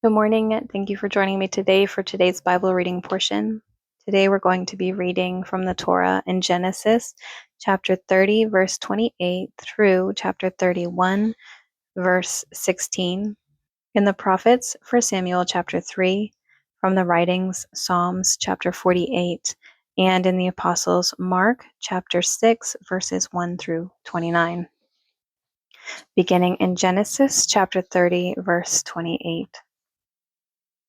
Good morning. Thank you for joining me today for today's Bible reading portion. Today we're going to be reading from the Torah in Genesis chapter 30, verse 28 through chapter 31, verse 16. In the prophets, 1 Samuel chapter 3, from the writings, Psalms chapter 48, and in the apostles, Mark chapter 6, verses 1 through 29. Beginning in Genesis chapter 30, verse 28.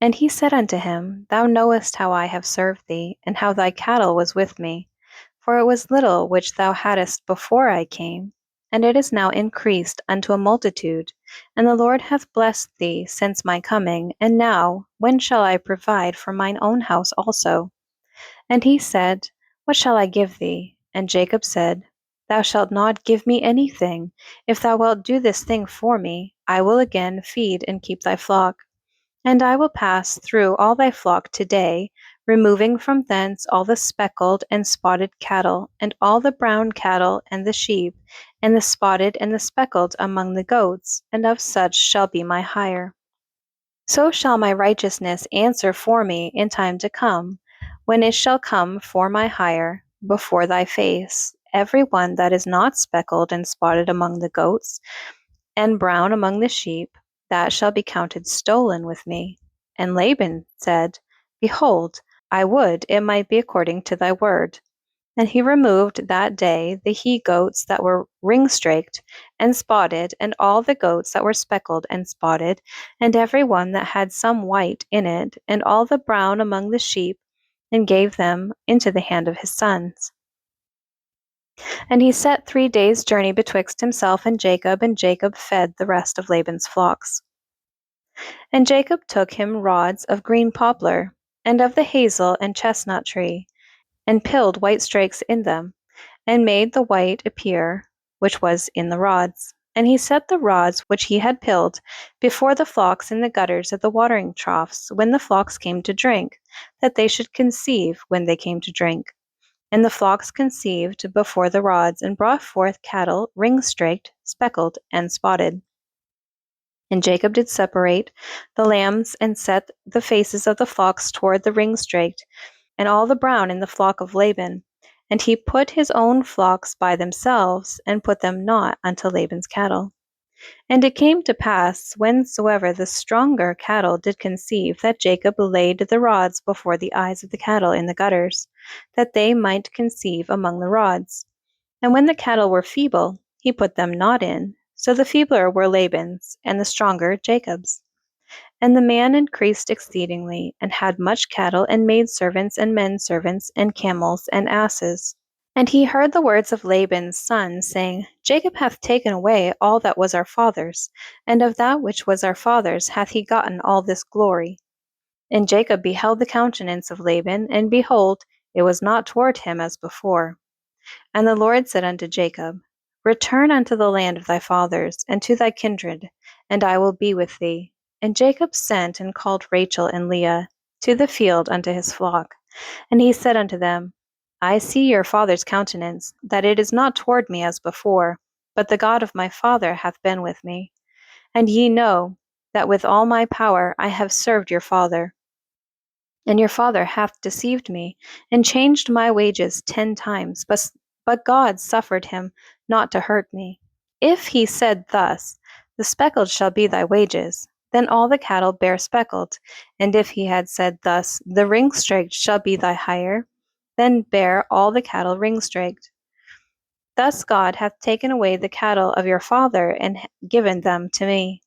And he said unto him, Thou knowest how I have served thee, and how thy cattle was with me. For it was little which thou hadst before I came, and it is now increased unto a multitude. And the Lord hath blessed thee since my coming. And now, when shall I provide for mine own house also? And he said, What shall I give thee? And Jacob said, Thou shalt not give me anything. If thou wilt do this thing for me, I will again feed and keep thy flock. And I will pass through all thy flock today, removing from thence all the speckled and spotted cattle, and all the brown cattle, and the sheep, and the spotted and the speckled among the goats, and of such shall be my hire. So shall my righteousness answer for me in time to come, when it shall come for my hire before thy face, every one that is not speckled and spotted among the goats, and brown among the sheep, that shall be counted stolen with me. And Laban said, Behold, I would it might be according to thy word. And he removed that day the he goats that were ring-straked and spotted, and all the goats that were speckled and spotted, and every one that had some white in it, and all the brown among the sheep, and gave them into the hand of his sons. And he set 3 days' journey betwixt himself and Jacob fed the rest of Laban's flocks. And Jacob took him rods of green poplar, and of the hazel and chestnut tree, and pilled white strakes in them, and made the white appear which was in the rods. And he set the rods which he had pilled before the flocks in the gutters of the watering troughs when the flocks came to drink, that they should conceive when they came to drink. And the flocks conceived before the rods, and brought forth cattle ring-straked, speckled, and spotted. And Jacob did separate the lambs, and set the faces of the flocks toward the ring-straked, and all the brown in the flock of Laban. And he put his own flocks by themselves, and put them not unto Laban's cattle. And it came to pass, whensoever the stronger cattle did conceive, that Jacob laid the rods before the eyes of the cattle in the gutters, that they might conceive among the rods. And when the cattle were feeble, he put them not in. So the feebler were Laban's, and the stronger Jacob's. And the man increased exceedingly, and had much cattle, and maidservants, and menservants, and camels, and asses. And he heard the words of Laban's son, saying, Jacob hath taken away all that was our father's, and of that which was our father's hath he gotten all this glory. And Jacob beheld the countenance of Laban, and behold, it was not toward him as before. And the Lord said unto Jacob, Return unto the land of thy fathers, and to thy kindred, and I will be with thee. And Jacob sent and called Rachel and Leah to the field unto his flock. And he said unto them, I see your father's countenance, that it is not toward me as before, but the God of my father hath been with me. And ye know that with all my power I have served your father. And your father hath deceived me, and changed my wages 10 times, but God suffered him not to hurt me. If he said thus, The speckled shall be thy wages, then all the cattle bear speckled. And if he had said thus, The ring-straked shall be thy hire, then bear all the cattle ring-straked. Thus God hath taken away the cattle of your father, and given them to me.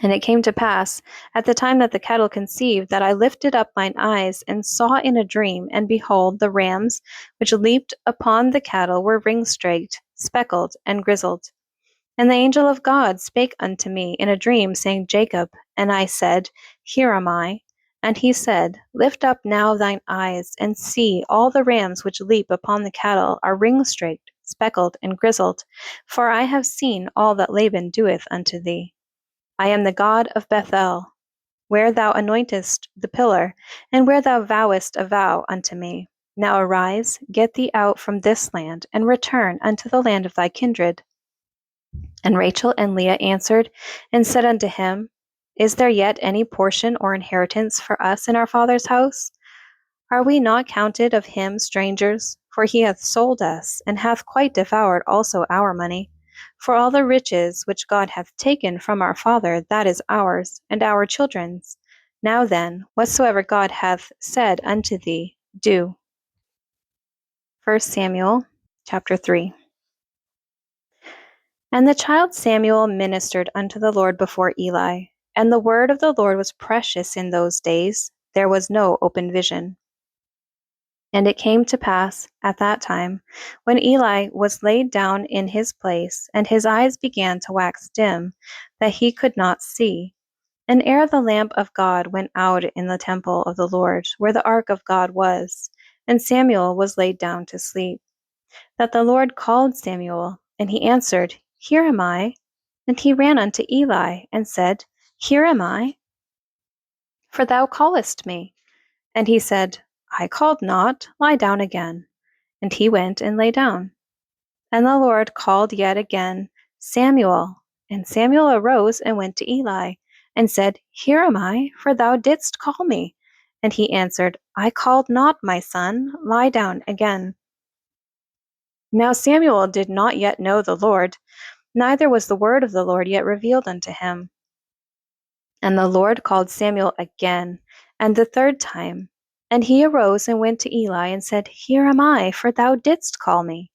And it came to pass, at the time that the cattle conceived, that I lifted up mine eyes, and saw in a dream, and behold, the rams which leaped upon the cattle were ring-straked, speckled, and grizzled. And the angel of God spake unto me in a dream, saying, Jacob. And I said, Here am I. And he said, Lift up now thine eyes, and see, all the rams which leap upon the cattle are ring-straked, speckled, and grizzled. For I have seen all that Laban doeth unto thee. I am the God of Bethel, where thou anointest the pillar, and where thou vowest a vow unto me. Now arise, get thee out from this land, and return unto the land of thy kindred. And Rachel and Leah answered and said unto him, Is there yet any portion or inheritance for us in our Father's house? Are we not counted of him strangers? For he hath sold us, and hath quite devoured also our money. For all the riches which God hath taken from our Father, that is ours, and our children's. Now then, whatsoever God hath said unto thee, do. 1 Samuel chapter 3. And the child Samuel ministered unto the Lord before Eli. And the word of the Lord was precious in those days. There was no open vision. And it came to pass at that time, when Eli was laid down in his place, and his eyes began to wax dim, that he could not see. And ere the lamp of God went out in the temple of the Lord, where the ark of God was, and Samuel was laid down to sleep, that the Lord called Samuel, and he answered, Here am I. And he ran unto Eli, and said, Here am I, for thou callest me. And he said, I called not, lie down again. And he went and lay down. And the Lord called yet again, Samuel. And Samuel arose and went to Eli, and said, Here am I, for thou didst call me. And he answered, I called not, my son, lie down again. Now Samuel did not yet know the Lord, neither was the word of the Lord yet revealed unto him. And the Lord called Samuel again, and the third time. And he arose and went to Eli, and said, Here am I, for thou didst call me.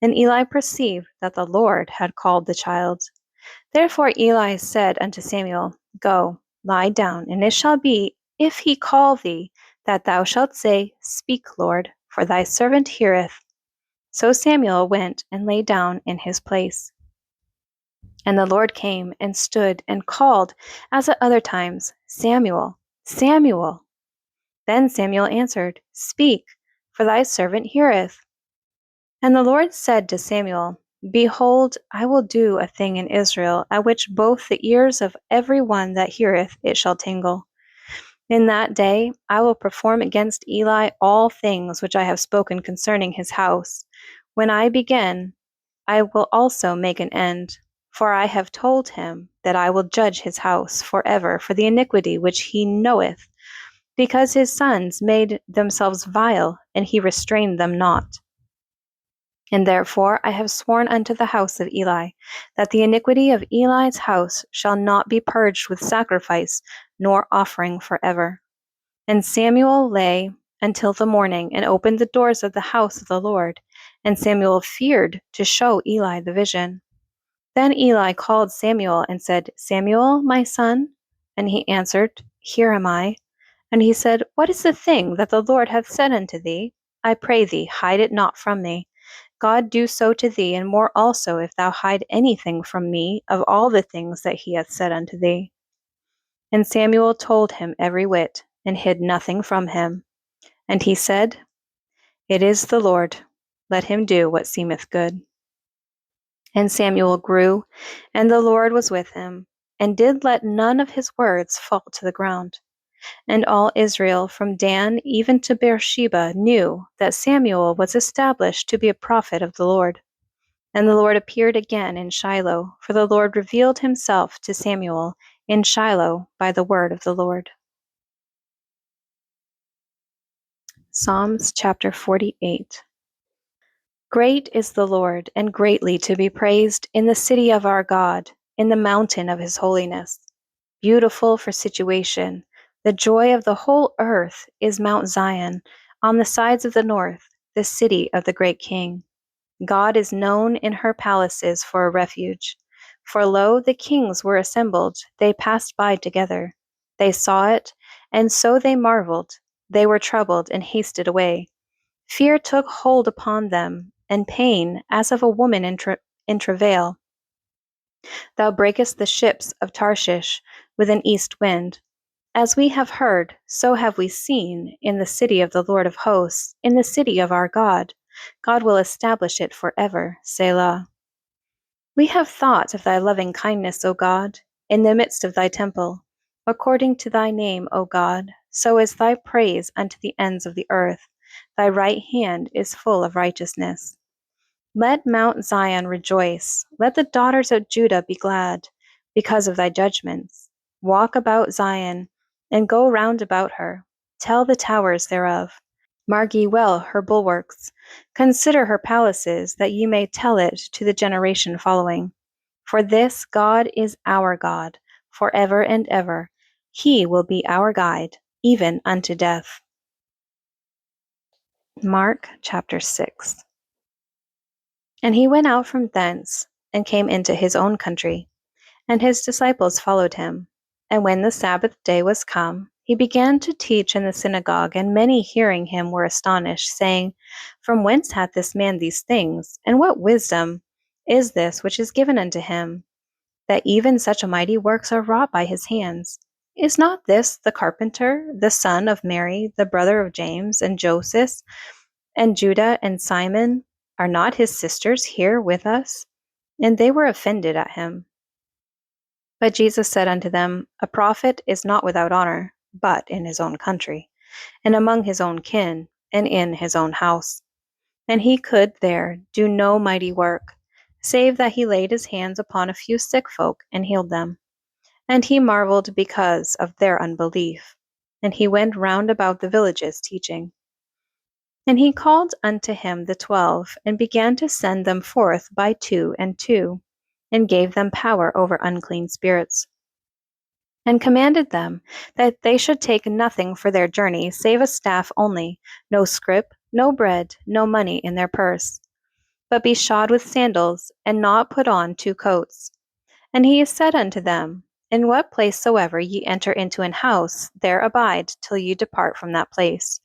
And Eli perceived that the Lord had called the child. Therefore Eli said unto Samuel, Go, lie down, and it shall be, if he call thee, that thou shalt say, Speak, Lord, for thy servant heareth. So Samuel went and lay down in his place. And the Lord came and stood and called, as at other times, Samuel, Samuel. Then Samuel answered, Speak, for thy servant heareth. And the Lord said to Samuel, Behold, I will do a thing in Israel, at which both the ears of every one that heareth it shall tingle. In that day I will perform against Eli all things which I have spoken concerning his house. When I begin, I will also make an end. For I have told him that I will judge his house forever for the iniquity which he knoweth, because his sons made themselves vile, and he restrained them not. And therefore I have sworn unto the house of Eli, that the iniquity of Eli's house shall not be purged with sacrifice, nor offering forever. And Samuel lay until the morning, and opened the doors of the house of the Lord. And Samuel feared to show Eli the vision. Then Eli called Samuel, and said, Samuel, my son? And he answered, Here am I. And he said, What is the thing that the Lord hath said unto thee? I pray thee, hide it not from me. God do so to thee, and more also, if thou hide anything from me of all the things that he hath said unto thee. And Samuel told him every whit, and hid nothing from him. And he said, It is the Lord. Let him do what seemeth good. And Samuel grew, and the Lord was with him, and did let none of his words fall to the ground. And all Israel from Dan even to Beersheba knew that Samuel was established to be a prophet of the Lord. And the Lord appeared again in Shiloh, for the Lord revealed himself to Samuel in Shiloh by the word of the Lord. Psalms chapter 48. Great is the Lord, and greatly to be praised in the city of our God, in the mountain of his holiness. Beautiful for situation, the joy of the whole earth is Mount Zion, on the sides of the north, the city of the great King. God is known in her palaces for a refuge. For lo, the kings were assembled, they passed by together. They saw it, and so they marveled. They were troubled and hasted away. Fear took hold upon them, and pain, as of a woman in travail. Thou breakest the ships of Tarshish with an east wind. As we have heard, so have we seen in the city of the Lord of hosts, in the city of our God. God will establish it forever. Selah. We have thought of thy loving kindness, O God, in the midst of thy temple. According to thy name, O God, so is thy praise unto the ends of the earth. Thy right hand is full of righteousness. Let Mount Zion rejoice. Let the daughters of Judah be glad, because of thy judgments. Walk about Zion, and go round about her. Tell the towers thereof. Mark ye well her bulwarks. Consider her palaces, that ye may tell it to the generation following. For this God is our God, for ever and ever. He will be our guide, even unto death. Mark chapter 6. And he went out from thence, and came into his own country, and his disciples followed him. And when the Sabbath day was come, he began to teach in the synagogue, and many hearing him were astonished, saying, From whence hath this man these things? And what wisdom is this which is given unto him, that even such mighty works are wrought by his hands? Is not this the carpenter, the son of Mary, the brother of James, and Joseph, and Judah, and Simon? Are not his sisters here with us? And they were offended at him. But Jesus said unto them, A prophet is not without honor, but in his own country, and among his own kin, and in his own house. And he could there do no mighty work, save that he laid his hands upon a few sick folk, and healed them. And he marveled because of their unbelief. And he went round about the villages teaching. And he called unto him the 12, and began to send them forth by 2 and 2, and gave them power over unclean spirits, and commanded them that they should take nothing for their journey, save a staff only, no scrip, no bread, no money in their purse, but be shod with sandals, and not put on 2 coats. And he said unto them, In what place soever ye enter into an house, there abide till ye depart from that place.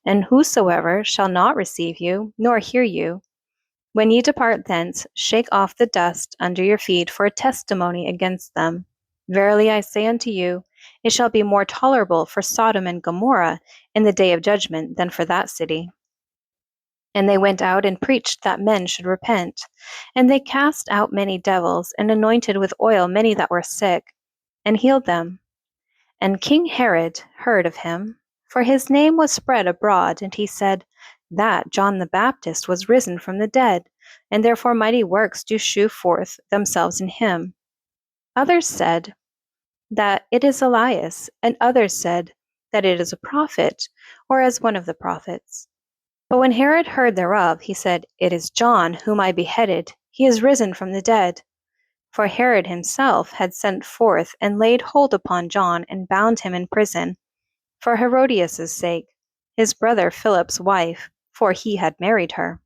And whosoever shall not receive you, nor hear you, when ye depart thence, shake off the dust under your feet for a testimony against them. Verily I say unto you, it shall be more tolerable for Sodom and Gomorrah in the day of judgment than for that city. And they went out and preached that men should repent. And they cast out many devils, and anointed with oil many that were sick, and healed them. And King Herod heard of him, for his name was spread abroad, and he said, That John the Baptist was risen from the dead, and therefore mighty works do shew forth themselves in him. Others said, That it is Elias, and others said, That it is a prophet, or as one of the prophets. But when Herod heard thereof, he said, It is John, whom I beheaded. He is risen from the dead. For Herod himself had sent forth and laid hold upon John, and bound him in prison, for Herodias' sake, his brother Philip's wife, for he had married her.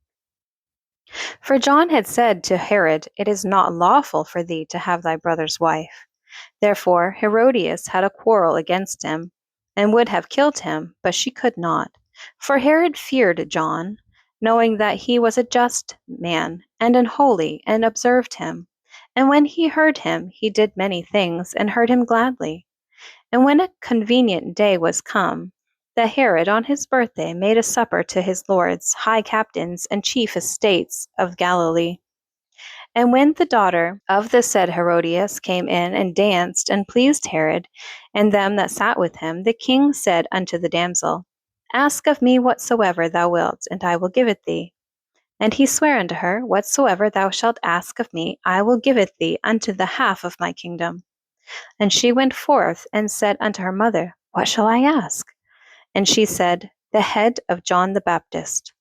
For John had said to Herod, It is not lawful for thee to have thy brother's wife. Therefore Herodias had a quarrel against him, and would have killed him, but she could not. For Herod feared John, knowing that he was a just man, and an holy, and observed him. And when he heard him, he did many things, and heard him gladly. And when a convenient day was come, that Herod on his birthday made a supper to his lords, high captains, and chief estates of Galilee. And when the daughter of the said Herodias came in and danced, and pleased Herod, and them that sat with him, the king said unto the damsel, Ask of me whatsoever thou wilt, and I will give it thee. And he sware unto her, Whatsoever thou shalt ask of me, I will give it thee unto the half of my kingdom. And she went forth and said unto her mother, What shall I ask? And she said, The head of John the Baptist.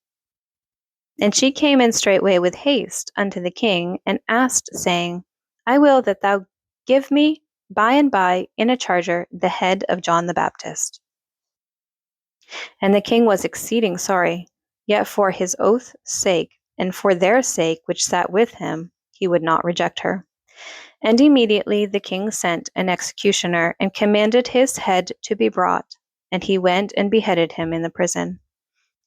And she came in straightway with haste unto the king, and asked, saying, I will that thou give me by and by in a charger the head of John the Baptist. And the king was exceeding sorry, yet for his oath's sake, and for their sake which sat with him, he would not reject her. And immediately the king sent an executioner, and commanded his head to be brought. And he went and beheaded him in the prison,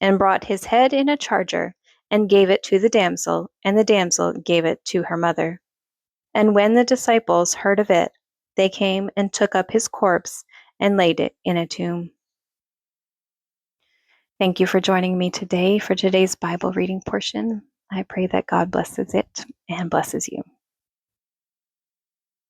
and brought his head in a charger, and gave it to the damsel, and the damsel gave it to her mother. And when the disciples heard of it, they came and took up his corpse, and laid it in a tomb. Thank you for joining me today for today's Bible reading portion. I pray that God blesses it and blesses you.